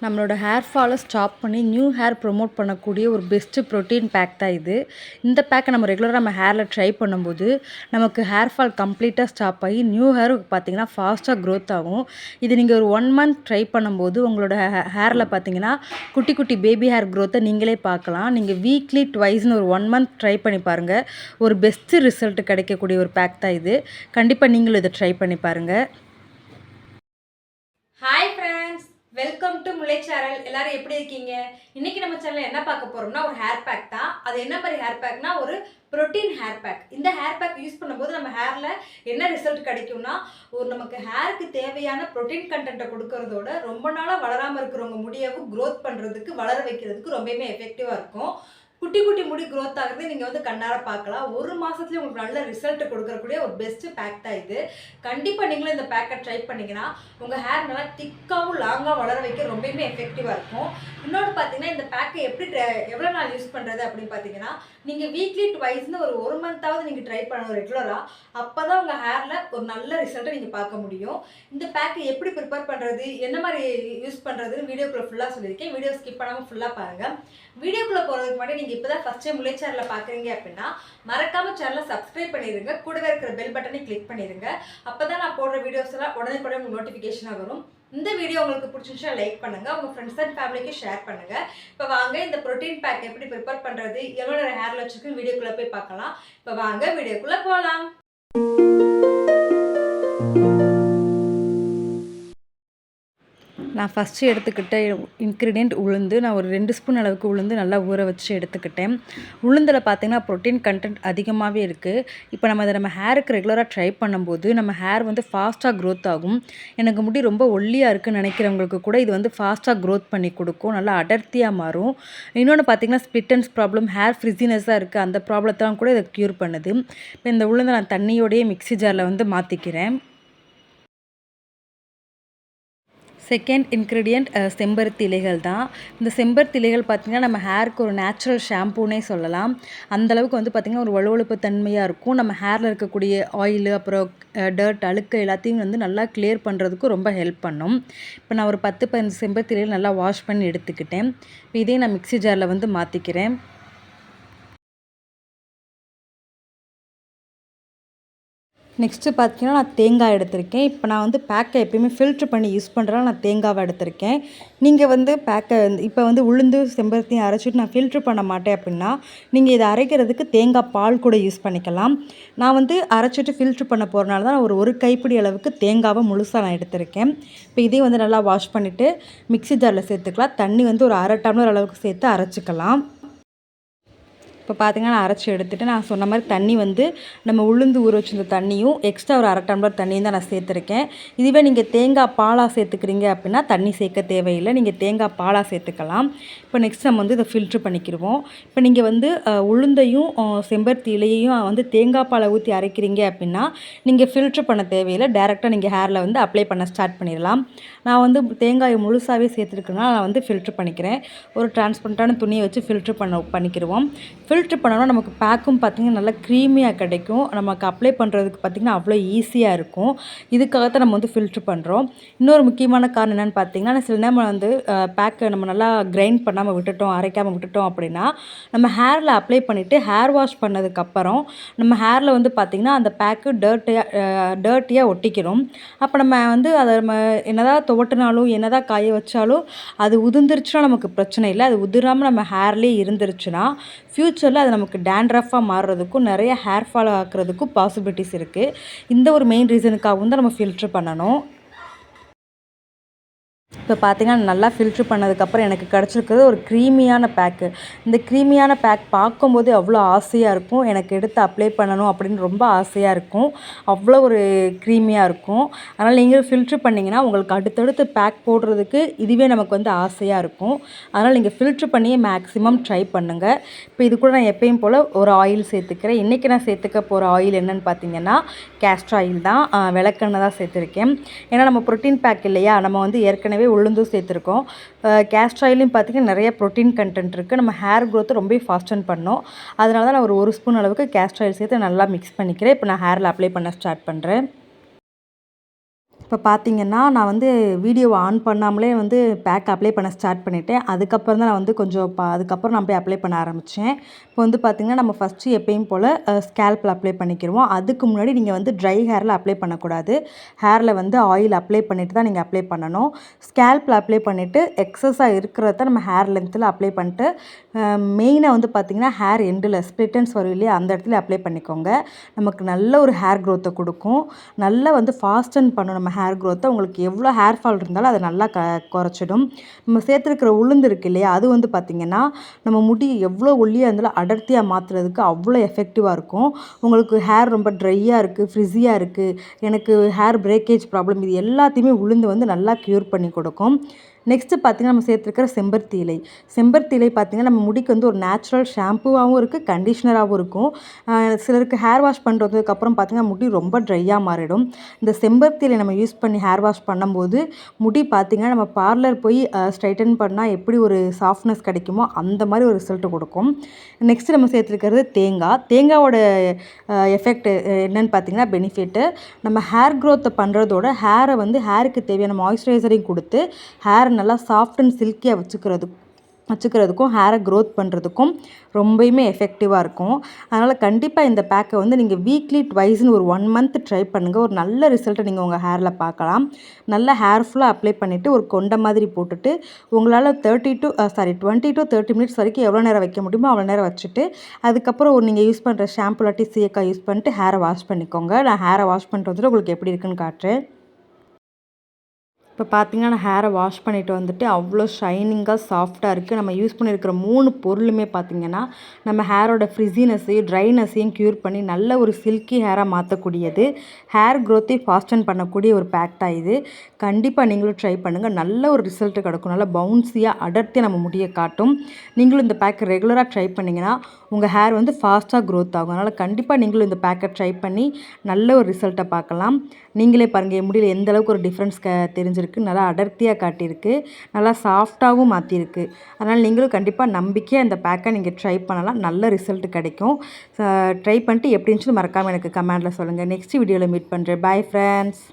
நம்மளோட hair ஃபாலை stop பண்ணி new hair promote பண்ணக்கூடிய ஒரு பெஸ்ட்டு ப்ரோட்டீன் பேக் தான் இது. இந்த பேக்கை நம்ம ரெகுலராக நம்ம ஹேரில் ட்ரை பண்ணும்போது நமக்கு ஹேர் ஃபால் கம்ப்ளீட்டாக ஸ்டாப் ஆகி நியூ ஹேர் பார்த்திங்கன்னா ஃபாஸ்ட்டாக க்ரோத் ஆகும். இது நீங்கள் ஒரு 1 மந்த் ட்ரை பண்ணும்போது உங்களோட ஹேரில் பார்த்திங்கன்னா குட்டி குட்டி பேபி ஹேர் க்ரோத்தை நீங்களே பார்க்கலாம். நீங்கள் வீக்லி ட்வைஸ்னு ஒரு 1 மந்த் ட்ரை பண்ணி பாருங்கள். ஒரு பெஸ்ட்டு ரிசல்ட் கிடைக்கக்கூடிய ஒரு பேக் தான் இது. கண்டிப்பாக நீங்களும் இதை ட்ரை பண்ணி பாருங்கள். Hi friends, welcome to Mullai channel. எல்லாரும் எப்படி இருக்கீங்க? இன்னைக்கு நம்ம சேனல்ல என்ன பார்க்க போறோம்னா ஒரு ஹேர் பேக் தான். அது என்ன மாதிரி ஹேர் பேக்னா ஒரு ப்ரோட்டீன் ஹேர் பேக். இந்த ஹேர் பேக் யூஸ் பண்ணும்போது நம்ம ஹேர்ல என்ன ரிசல்ட் கிடைக்கும்னா ஒரு நமக்கு ஹேருக்கு தேவையான ப்ரோட்டீன் கண்டென்ட்டை கொடுக்கறதோட ரொம்ப நாளாக வளராமல் இருக்கிறவங்க முடியவும் க்ரோத் பண்ணுறதுக்கு வளர வைக்கிறதுக்கு ரொம்பவுமே எஃபெக்டிவாக இருக்கும். குட்டி குட்டி முடி க்ரோத் ஆகிறது நீங்கள் கண்ணார பார்க்கலாம். ஒரு மாதத்துலேயே உங்களுக்கு நல்ல ரிசல்ட் கொடுக்கக்கூடிய ஒரு பெஸ்ட்டு பேக் தான் இது. கண்டிப்பாக நீங்களும் இந்த பேக்கை ட்ரை பண்ணிங்கன்னா உங்கள் ஹேர் நல்லா திக்காகவும் லாங்காக வளர வைக்க ரொம்பவுமே எஃபெக்டிவாக இருக்கும். இன்னொன்று பார்த்தீங்கன்னா இந்த பேக்கை எப்படி எவ்வளோ நாள் யூஸ் பண்ணுறது அப்படின்னு பார்த்தீங்கன்னா நீங்கள் வீக்லி ட்வைஸ்னு ஒரு மந்த்தாவது நீங்கள் ட்ரை பண்ணணும் ரெகுலராக. அப்போ தான் உங்கள் ஹேரில் ஒரு நல்ல ரிசல்ட்டை நீங்கள் பார்க்க முடியும். இந்த பேக்கை எப்படி ப்ரிப்பேர் பண்ணுறது, என்ன மாதிரி யூஸ் பண்ணுறதுன்னு வீடியோக்குள்ளே ஃபுல்லாக சொல்லியிருக்கேன். வீடியோ ஸ்கிப் பண்ணாமல் ஃபுல்லாக பாருங்கள். வீடியோக்குள்ளே போகிறதுக்கு முன்னாடி நீங்கள் இப்போ தான் ஃபஸ்ட் டைம் முல்லை சேனலில் பார்க்குறீங்க அப்படின்னா மறக்காமல் சேனலை சப்ஸ்கிரைப் பண்ணிடுங்க. கூடவே இருக்கிற பெல் பட்டனை கிளிக் பண்ணிடுங்க. அப்போ தான் நான் போடுற வீடியோஸ் எல்லாம் உடனே உங்களுக்கு நோட்டிஃபிகேஷனாக வரும். இந்த வீடியோ உங்களுக்கு பிடிச்சிருந்துச்சா லைக் பண்ணுங்கள், உங்கள் ஃப்ரெண்ட்ஸ் அண்ட் ஃபேமிலிக்கு ஷேர் பண்ணுங்கள். இப்போ வாங்க இந்த ப்ரோட்டீன் பேக் எப்படி ப்ரிப்பேர் பண்ணுறது, எவ்வளோ நேரம் ஹேரில் வச்சுருக்கு வீடியோக்குள்ளே போய் பார்க்கலாம். இப்போ வாங்க வீடியோக்குள்ளே போகலாம். நான் ஃபஸ்ட்டு எடுத்துக்கிட்ட இன்க்ரீடியண்ட் உளுந்து. நான் ஒரு 2 ஸ்பூன் அளவுக்கு உளுந்து நல்லா ஊற வச்சு எடுத்துக்கிட்டேன். உளுந்தில் பார்த்திங்கன்னா ப்ரோட்டீன் கண்டென்ட் அதிகமாகவே இருக்குது. இப்போ நம்ம அதை நம்ம ஹேருக்கு ரெகுலராக ட்ரை பண்ணும்போது நம்ம ஹேர் ஃபாஸ்ட்டாக க்ரோத் ஆகும். எனக்கு முடி ரொம்ப ஒல்லியாக இருக்குதுன்னு நினைக்கிறவங்களுக்கு கூட இது ஃபாஸ்ட்டாக க்ரோத் பண்ணி கொடுக்கும், நல்லா அடர்த்தியாக மாறும். இன்னொன்று பார்த்திங்கன்னா ஸ்பிளிட்டன்ஸ் ப்ராப்ளம், ஹேர் ஃப்ரிஸினஸாக இருக்குது, அந்த ப்ராப்ளத்தெல்லாம் கூட இதை க்யூர் பண்ணுது. இப்போ இந்த உளுந்தை நான் தண்ணியோடையே மிக்ஸி ஜாரில் மாற்றிக்கிறேன். செகண்ட் இன்க்ரீடியண்ட் செம்பருத்தி இலைகள் தான். இந்த செம்பருத்தி இலைகள் பார்த்திங்கன்னா நம்ம ஹேருக்கு ஒரு நேச்சுரல் ஷாம்பூனே சொல்லலாம். அந்தளவுக்கு பார்த்திங்கன்னா ஒரு வழுவழுப்பு தன்மையாக இருக்கும். நம்ம ஹேரில் இருக்கக்கூடிய ஆயிலு அப்புறம் டர்ட் அழுக்கு எல்லாத்தையும் நல்லா கிளியர் பண்ணுறதுக்கும் ரொம்ப ஹெல்ப் பண்ணும். இப்போ நான் ஒரு 10-15 செம்பருத்தி இலைகள் நல்லா வாஷ் பண்ணி எடுத்துக்கிட்டேன். இப்போ இதையும் நான் மிக்ஸி ஜாரில் மாற்றிக்கிறேன். நெக்ஸ்ட்டு பார்த்திங்கன்னா நான் தேங்காய் எடுத்திருக்கேன். இப்போ நான் பேக்கை எப்பயுமே ஃபில்ட்ரு பண்ணி யூஸ் பண்ணுறேன். நான் தேங்காவை எடுத்திருக்கேன். நீங்கள் பேக்கை இப்போ உளுந்து செம்பருத்தியும் அரைச்சிட்டு நான் ஃபில்ட்ரு பண்ண மாட்டேன் அப்படின்னா நீங்கள் இதை அரைக்கிறதுக்கு தேங்காய் பால் கூட யூஸ் பண்ணிக்கலாம். நான் அரைச்சிட்டு ஃபில்ட்ரு பண்ண போகிறனால தான் நான் ஒரு கைப்பிடி அளவுக்கு தேங்காவை முழுசாக நான் எடுத்திருக்கேன். இப்போ இதையும் நல்லா வாஷ் பண்ணிவிட்டு மிக்ஸி ஜாரில் சேர்த்துக்கலாம். தண்ணி ஒரு 1/2 டம்ளர் அளவுக்கு சேர்த்து அரைச்சிக்கலாம். இப்போ பார்த்திங்கன்னா நான் அரைச்சி எடுத்துகிட்டு நான் சொன்ன மாதிரி தண்ணி நம்ம உளுந்து ஊற வச்சிருந்த தண்ணியும் எக்ஸ்ட்ரா ஒரு 1/2 டம்ளர் தண்ணியும் தான் நான் சேர்த்துருக்கேன். இதுவே நீங்கள் தேங்காய் பாலாக சேர்த்துக்கிறீங்க அப்படின்னா தண்ணி சேர்க்க தேவையில்லை, நீங்கள் தேங்காய் பாலாக சேர்த்துக்கலாம். இப்போ நெக்ஸ்ட் நம்ம இதை ஃபில்ட்ரு பண்ணிக்கிடுவோம். இப்போ நீங்கள் உளுந்தையும் செம்பருத்தி இலையையும் தேங்காய் பாலை ஊற்றி அரைக்கிறீங்க அப்படின்னா நீங்கள் ஃபில்ட்ரு பண்ண தேவையில்லை, டேரெக்டாக நீங்கள் ஹேரில் அப்ளை பண்ண ஸ்டார்ட் பண்ணிடலாம். நான் தேங்காயை முழுசாகவே சேர்த்துருக்கேன்னா நான் ஃபில்ட்ரு பண்ணிக்கிறேன். ஒரு டிரான்ஸ்பரண்ட்டான துணியை வச்சு ஃபில்ட்ரு பண்ணிக்கிடுவோம். ஃபில்ட்ரு பண்ணோன்னா நமக்கு பேக்கும் பார்த்திங்கன்னா நல்லா க்ரீமியாக கிடைக்கும். நமக்கு அப்ளை பண்ணுறதுக்கு பார்த்திங்கன்னா அவ்வளோ ஈஸியாக இருக்கும். இதுக்காகத்தான் நம்ம ஃபில்ட்ரு பண்ணுறோம். இன்னொரு முக்கியமான காரணம் என்னென்னு பார்த்திங்கன்னா சில நேரம் பேக்கை நம்ம நல்லா கிரைண்ட் பண்ணாமல் விட்டுட்டோம், அரைக்காமல் விட்டுட்டோம் அப்படின்னா நம்ம ஹேரில் அப்ளை பண்ணிவிட்டு ஹேர் வாஷ் பண்ணதுக்கப்புறம் நம்ம ஹேரில் பார்த்திங்கன்னா அந்த பேக்கு டர்ட்டியாக ஒட்டிக்கிறோம். அப்போ நம்ம அதை நம்ம என்னதான் துவட்டினாலும் என்னதான் காய வச்சாலும் அது உதிர்ந்துருச்சுன்னா நமக்கு பிரச்சனை இல்லை. அது உதிராமல் நம்ம ஹேர்லேயே இருந்துருச்சுன்னா ஃப்யூச்சரில் அது நமக்கு டேண்ட்ரஃபாக மாறுறதுக்கும் நிறைய ஹேர் ஃபால் ஆக்குறதுக்கும் பாசிபிலிட்டிஸ் இருக்குது. இந்த ஒரு மெயின் ரீசனுக்காகவும் தான் நம்ம ஃபில்ட்ரு பண்ணணும். இப்போ பார்த்திங்கன்னா நல்லா ஃபில்ட்ரு பண்ணதுக்கப்புறம் எனக்கு கிடச்சிருக்கிறது ஒரு க்ரீமியான பேக்கு. இந்த க்ரீமியான பேக் பார்க்கும்போது அவ்வளோ ஆசையாக இருக்கும். எனக்கு எடுத்து அப்ளை பண்ணணும் அப்படின்னு ரொம்ப ஆசையாக இருக்கும். அவ்வளோ ஒரு க்ரீமியாக இருக்கும். அதனால் நீங்கள் ஃபில்ட்ரு பண்ணிங்கன்னா உங்களுக்கு அடுத்தடுத்து பேக் போடுறதுக்கு இதுவே நமக்கு ஆசையாக இருக்கும். அதனால் நீங்கள் ஃபில்ட்ரு பண்ணியே மேக்ஸிமம் ட்ரை பண்ணுங்கள். இப்போ இது கூட நான் எப்பயும் போல் ஒரு ஆயில் சேர்த்துக்கிறேன். இன்றைக்கி நான் சேர்த்துக்க போகிற ஆயில் என்னென்னு பார்த்தீங்கன்னா கேஸ்டர் ஆயில் தான், விளக்கெண்ணெய் தான் சேர்த்துருக்கேன். ஏன்னா நம்ம ப்ரோட்டீன் பேக் இல்லையா, நம்ம ஏற்கனவே உளுந்தும் சேர்த்துருக்கோம். கேஸ்டர் ஆயிலையும் பார்த்திங்கன்னா நிறைய ப்ரோட்டீன் கண்டென்ட் இருக்குது. நம்ம ஹேர் க்ரோத்தை ரொம்ப ஃபாஸ்டன் பண்ணோம். அதனால தான் நான் ஒரு ஸ்பூன் அளவுக்கு கேஸ்டர் ஆயில் சேர்த்து நல்லா மிக்ஸ் பண்ணிக்கிறேன். இப்போ நான் ஹேரில் அப்ளை பண்ண ஸ்டார்ட் பண்ணுறேன். இப்போ இப்போ பார்த்தீங்கன்னா, நான் வந்து வீடியோவ ஆன் பண்ணாமலே வந்து பேக் அப்ளை பண்ண ஸ்டார்ட் பண்ணிட்டேன். அதுக்கப்புறம் தான் நான் வந்து கொஞ்சம் அதுக்கப்புறம் நான் போய் அப்ளை பண்ண ஆரம்பிச்சேன். இப்போ வந்து பார்த்தீங்கன்னா, நம்ம ஃபஸ்ட்டு எப்பயும் போல ஸ்கேல்ப்ல அப்ளை பண்ணிக்கிருவோம். அதுக்கு முன்னாடி நீங்கள் வந்து ட்ரை ஹேர்ல அப்ளை பண்ணக்கூடாது. ஹேர்ல வந்து ஆயில் அப்ளை பண்ணிட்டு தான் நீங்க அப்ளை பண்ணணும். ஸ்கேல்ப்ல அப்ளை பண்ணிவிட்டு எக்ஸஸா இருக்கிறத நம்ம ஹேர் லென்த்தில் அப்ளை பண்ணிட்டு, மெயினா வந்து பார்த்தீங்கன்னா, ஹேர் எண்டுல ஸ்ப்ளிட் எண்ட்ஸ் வரும் இல்லையா? அந்த இடத்துல அப்ளை பண்ணிக்கோங்க. நமக்கு நல்ல ஒரு ஹேர் க்ரோத்தை கொடுக்கும். நல்லா வந்து ஃபாஸ்டன் பண்ணும் நம்ம ஹேர் க்ரோத்தை. உங்களுக்கு எவ்வளோ ஹேர் ஃபால் இருந்தாலும் அதை நல்லா குறைச்சிடும். நம்ம சேர்த்துருக்கிற உளுந்து இருக்கு இல்லையா? அது வந்து பார்த்திங்கன்னா, நம்ம முடி எவ்வளோ ஒல்லியாக இருந்தாலும் அடர்த்தியாக மாற்றுறதுக்கு அவ்வளோ எஃபெக்டிவாக இருக்கும். உங்களுக்கு ஹேர் ரொம்ப ட்ரையாக இருக்குது, ஃப்ரிஸியாக இருக்குது, எனக்கு ஹேர் பிரேக்கேஜ் ப்ராப்ளம், இது எல்லாத்தையுமே உளுந்து வந்து நல்லா க்யூர் பண்ணி கொடுக்கும். நெக்ஸ்ட்டு பார்த்திங்கன்னா, நம்ம சேர்த்துருக்கிற செம்பருத்தி இலை. செம்பருத்தி இலை பார்த்திங்கன்னா, நம்ம முடிக்கு வந்து ஒரு நேச்சுரல் ஷாம்புவாகவும் இருக்குது, கண்டிஷ்னராகவும் இருக்கும். சிலருக்கு ஹேர் வாஷ் பண்ணுறதுக்கப்புறம் பார்த்திங்கன்னா, முடி ரொம்ப ட்ரையாக மாறிடும். இந்த செம்பருத்தி இலை நம்ம யூஸ் பண்ணி ஹேர் வாஷ் பண்ணும்போது முடி பார்த்திங்கன்னா, நம்ம பார்லர் போய் ஸ்ட்ரைட்டன் பண்ணால் எப்படி ஒரு சாஃப்ட்னஸ் கிடைக்குமோ அந்த மாதிரி ஒரு ரிசல்ட் கொடுக்கும். நெக்ஸ்ட்டு நம்ம சேர்த்துருக்கிறது தேங்காய். தேங்காயோட எஃபெக்ட் என்னன்னு பார்த்திங்கன்னா, பெனிஃபிட்டு நம்ம ஹேர் க்ரோத்தை பண்ணுறதோட ஹேரை வந்து ஹேருக்கு தேவையான மாய்ஸ்சரைசரையும் கொடுத்து ஹேரை நல்லா சாஃப்ட் அண்ட் சில்கியாக வச்சுக்கிறதுக்கும் ஹேரை க்ரோத் பண்ணுறதுக்கும் ரொம்பவுமே எஃபெக்டிவாக இருக்கும். அதனால் கண்டிப்பாக இந்த பேக்கை வந்து நீங்கள் வீக்லி ட்வைஸ்னு ஒரு 1 மந்த் ட்ரை பண்ணுங்கள். ஒரு நல்ல ரிசல்ட்டை நீங்கள் உங்கள் ஹேரில் பார்க்கலாம். நல்லா ஹேர் ஃபுல்லாக அப்ளை பண்ணிவிட்டு ஒரு கொண்டை மாதிரி போட்டுட்டு உங்களால் 20 to 30 மினிட்ஸ் வரைக்கும் எவ்வளோ நேரம் வைக்க முடியுமோ அவ்வளோ நேரம் வச்சுட்டு, அதுக்கப்புறம் நீங்கள் யூஸ் பண்ணுற ஷாம்பு இல்லாட்டி சீயக்காய் யூஸ் பண்ணிட்டு ஹேரை வாஷ் பண்ணிக்கோங்க. நான் ஹேரை வாஷ் பண்ணிட்டு வந்துட்டு உங்களுக்கு எப்படி இருக்குன்னு காட்டுறேன். இப்போ பார்த்தீங்கன்னா, நான் ஹேரை வாஷ் பண்ணிட்டு வந்துட்டு அவ்வளோ ஷைனிங்காக சாஃப்டாக இருக்குது. நம்ம யூஸ் பண்ணியிருக்கிற 3 பொருளுமே பார்த்திங்கன்னா, நம்ம ஹேரோட ஃப்ரிஸினஸையும் ட்ரைனஸையும் க்யூர் பண்ணி நல்ல ஒரு சில்கி ஹேராக மாற்றக்கூடியது. ஹேர் க்ரோத்தையும் ஃபாஸ்டன் பண்ணக்கூடிய ஒரு பேக் தான் இது. கண்டிப்பாக நீங்களும் ட்ரை பண்ணுங்கள். நல்ல ஒரு ரிசல்ட் கிடைக்கும். நல்லா பவுன்ஸியாக அடர்த்தியாக நம்ம முடியை காட்டும். நீங்களும் இந்த பேக்கை ரெகுலராக ட்ரை பண்ணிங்கன்னா உங்கள் ஹேர் வந்து ஃபாஸ்ட்டாக க்ரோத் ஆகும். அதனால் கண்டிப்பாக நீங்களும் இந்த பேக்கை ட்ரை பண்ணி நல்ல ஒரு ரிசல்ட்டை பார்க்கலாம். நீங்களே பாருங்கள், என் முடியல எந்த அளவுக்கு ஒரு டிஃப்ரென்ஸ் தெரிஞ்சிருக்கு. நல்லா அடர்த்தியாக காட்டியிருக்கு, நல்லா சாஃப்டாகவும் மாற்றிருக்கு. அதனால் நீங்களும் கண்டிப்பாக நம்பிக்கையாக இந்த பேக்கை நீங்கள் ட்ரை பண்ணலாம். நல்ல ரிசல்ட் கிடைக்கும். ட்ரை பண்ணிட்டு எப்படி இருந்துச்சுன்னு மறக்காமல் எனக்கு கமெண்டில் சொல்லுங்கள். நெக்ஸ்ட் வீடியோவில் மீட் பண்ணுறேன். Bye friends.